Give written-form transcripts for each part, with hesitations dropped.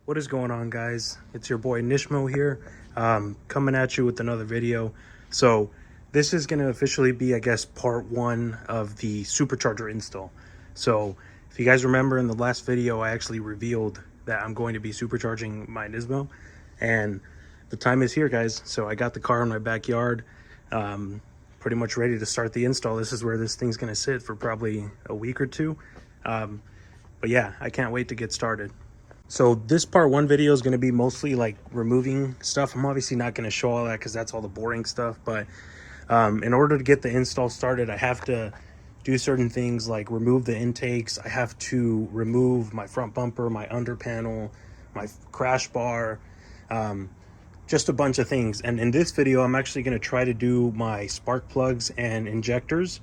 What is going on, guys? It's your boy Nismo here, coming at you with another video. So this is going to officially be, I guess, part one of the supercharger install. So if you guys remember, in the last video I actually revealed that I'm going to be supercharging my Nismo, and the time is here, guys. So I got the car in my backyard, pretty much ready to start the install. This is where this thing's going to sit for probably a week or two, but yeah, I can't wait to get started. So this part one video is going to be mostly like removing stuff. I'm obviously not going to show all that because that's all the boring stuff, but in order to get the install started, I have to do certain things like remove the intakes. I have to remove my front bumper, my under panel, my crash bar, just a bunch of things. And in this video, I'm actually going to try to do my spark plugs and injectors,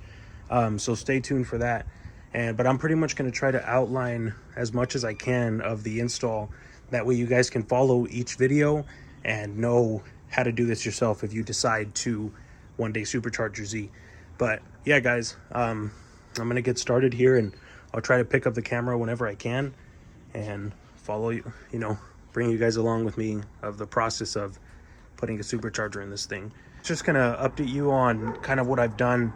so stay tuned for that. But I'm pretty much going to try to outline as much as I can of the install. That way you guys can follow each video and know how to do this yourself if you decide to one day supercharge your Z. But yeah, guys, I'm going to get started here, and I'll try to pick up the camera whenever I can and follow you, bring you guys along with me of the process of putting a supercharger in this thing. Just going to update you on kind of what I've done.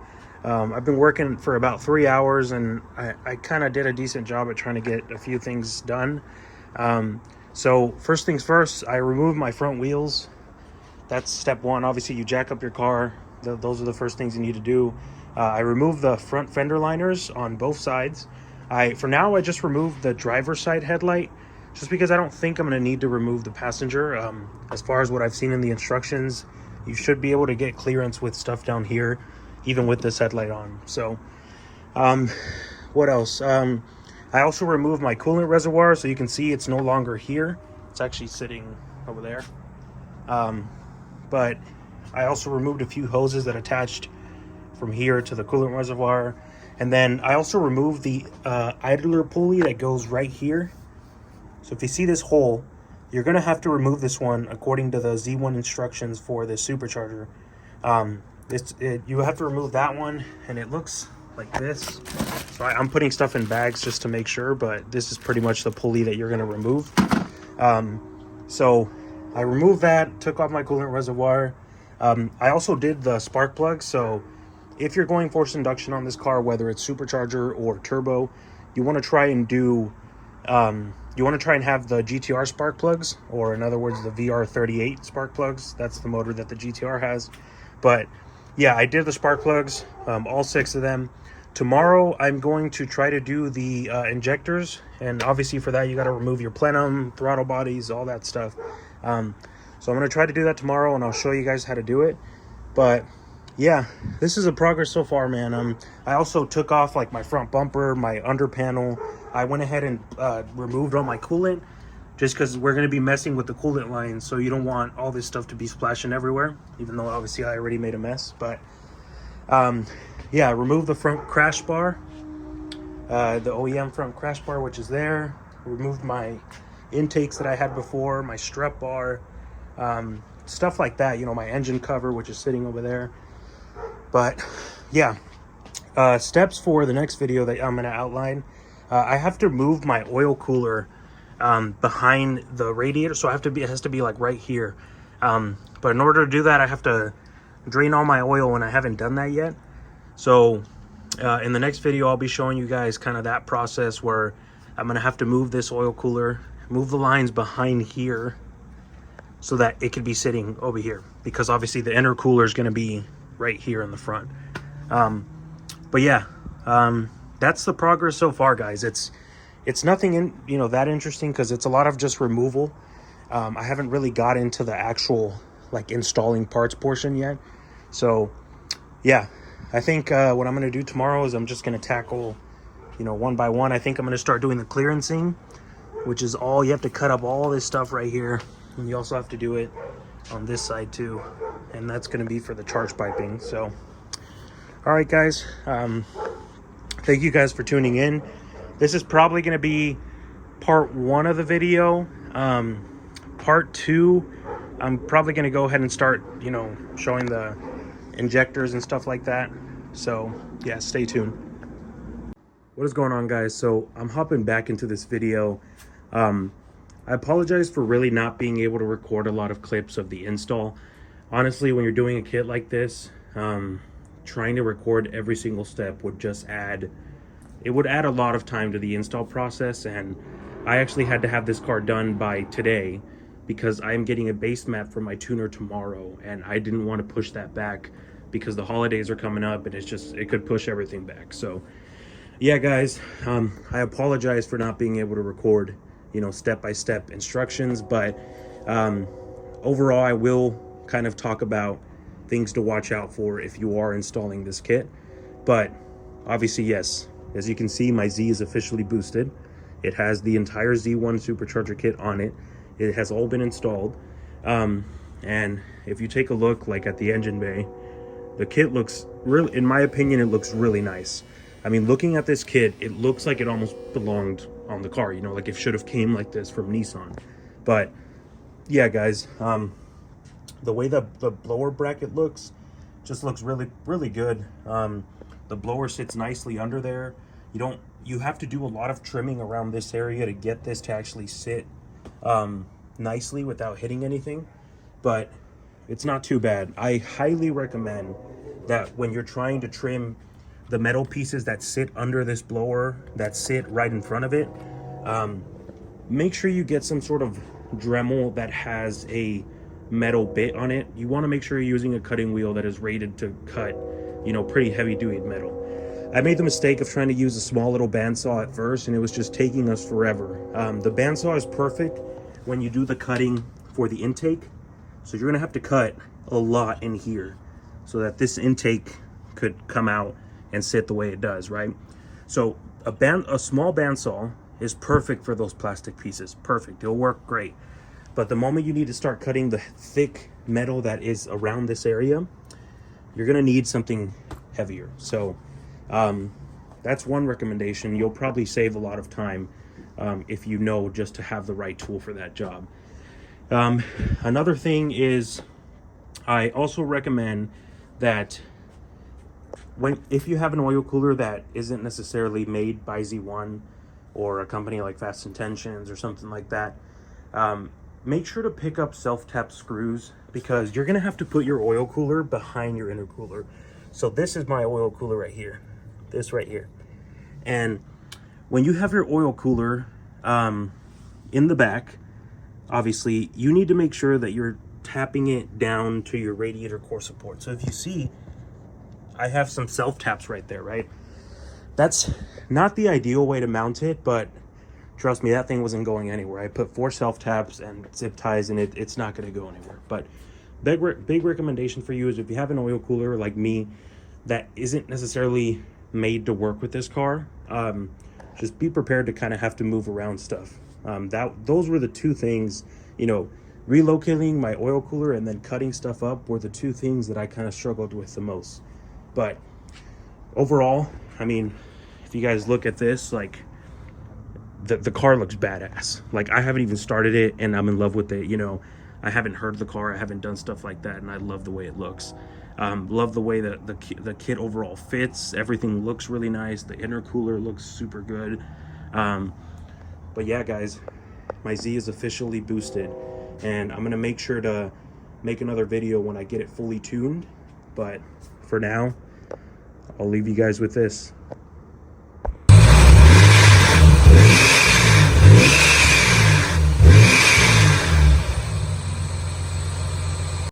I've been working for about 3 hours, and I kind of did a decent job at trying to get a few things done. So first things first, I removed my front wheels. That's step one. Obviously, you jack up your car. Those are the first things you need to do. I removed the front fender liners on both sides. For now, I just removed the driver's side headlight, just because I don't think I'm going to need to remove the passenger. As far as what I've seen in the instructions, you should be able to get clearance with stuff down here, even with this headlight on. So what else? I also removed my coolant reservoir, so you can see it's no longer here. It's actually sitting over there. But I also removed a few hoses that attached from here to the coolant reservoir. And then I also removed the idler pulley that goes right here. So if you see this hole, you're going to have to remove this one according to the Z1 instructions for the supercharger. You have to remove that one, and it looks like this. So I'm putting stuff in bags just to make sure, but this is pretty much the pulley that you're going to remove. So I removed that, took off my coolant reservoir. I also did the spark plug. So if you're going forced induction on this car, whether it's supercharger or turbo, you want to try and have the GTR spark plugs, or in other words, the VR38 spark plugs. That's the motor that the GTR has. But yeah, I did the spark plugs, all 6 of them. Tomorrow, I'm going to try to do the injectors. And obviously for that, you got to remove your plenum, throttle bodies, all that stuff. So I'm going to try to do that tomorrow, and I'll show you guys how to do it. But yeah, this is a progress so far, man. I also took off like my front bumper, my under panel. I went ahead and removed all my coolant, just because we're going to be messing with the coolant line, so you don't want all this stuff to be splashing everywhere, even though obviously I already made a mess. But yeah, I removed the front crash bar, the OEM front crash bar, which is there. Removed my intakes that I had before, my strut bar, stuff like that, my engine cover, which is sitting over there. But yeah, steps for the next video that I'm going to outline. I have to move my oil cooler behind the radiator, so it has to be like right here. But in order to do that, I have to drain all my oil, and I haven't done that yet. So in the next video, I'll be showing you guys kind of that process, where I'm gonna have to move this oil cooler, move the lines behind here, so that it could be sitting over here, because obviously the intercooler is going to be right here in the front. But yeah, that's the progress so far, guys. It's nothing that interesting, because it's a lot of just removal. I haven't really got into the actual like installing parts portion yet. So yeah, I think what I'm going to do tomorrow is I'm just going to tackle one by one. I think I'm going to start doing the clearancing, which is you have to cut up all this stuff right here, and you also have to do it on this side too, and that's going to be for the charge piping. So all right, guys, thank you guys for tuning in. This is probably going to be part 1 of the video. Part 2, I'm probably going to go ahead and start showing the injectors and stuff like that. So yeah, stay tuned. What is going on, guys? So I'm hopping back into this video. I apologize for really not being able to record a lot of clips of the install. Honestly, when you're doing a kit like this, trying to record every single step would just add a lot of time to the install process, and I actually had to have this car done by today because I'm getting a base map from my tuner tomorrow, and I didn't want to push that back because the holidays are coming up and it could push everything back. So yeah, guys, I apologize for not being able to record, step-by-step instructions, but overall I will kind of talk about things to watch out for if you are installing this kit. But obviously, yes, as you can see, my Z is officially boosted. It has the entire Z1 Supercharger kit on it. It has all been installed. And if you take a look like at the engine bay, the kit looks really, in my opinion, it looks really nice. I mean, looking at this kit, it looks like it almost belonged on the car, like it should have came like this from Nissan. But yeah, guys, the way the blower bracket looks just looks really, really good. The blower sits nicely under there. You have to do a lot of trimming around this area to get this to actually sit nicely without hitting anything, but it's not too bad. I highly recommend that when you're trying to trim the metal pieces that sit under this blower, that sit right in front of it, make sure you get some sort of Dremel that has a metal bit on it. You want to make sure you're using a cutting wheel that is rated to cut, pretty heavy duty metal. I made the mistake of trying to use a small little bandsaw at first, and it was just taking us forever. The bandsaw is perfect when you do the cutting for the intake. So you're gonna have to cut a lot in here so that this intake could come out and sit the way it does, right? So a small bandsaw is perfect for those plastic pieces. Perfect, it'll work great. But the moment you need to start cutting the thick metal that is around this area, you're gonna need something heavier. So that's one recommendation. You'll probably save a lot of time if you know just to have the right tool for that job. Another thing is, I also recommend that if you have an oil cooler that isn't necessarily made by Z1 or a company like Fast Intentions or something like that, make sure to pick up self-tap screws, because you're gonna have to put your oil cooler behind your intercooler. So this is my oil cooler right here, this right here. And when you have your oil cooler in the back, obviously you need to make sure that you're tapping it down to your radiator core support. So if you see, I have some self-taps right there, right? That's not the ideal way to mount it, but trust me, that thing wasn't going anywhere. I put 4 self-taps and zip ties in it. It's not going to go anywhere. But big recommendation for you is, if you have an oil cooler like me that isn't necessarily made to work with this car, just be prepared to kind of have to move around stuff. Those were the two things, relocating my oil cooler and then cutting stuff up were the two things that I kind of struggled with the most. But overall, I mean, if you guys look at this, like, the car looks badass. Like, I haven't even started it and I'm in love with it. I haven't heard the car, I haven't done stuff like that, and I love the way it looks. Love the way that the kit overall fits. Everything looks really nice. The intercooler looks super good. But yeah, guys, my Z is officially boosted, and I'm gonna make sure to make another video when I get it fully tuned. But for now, I'll leave you guys with this.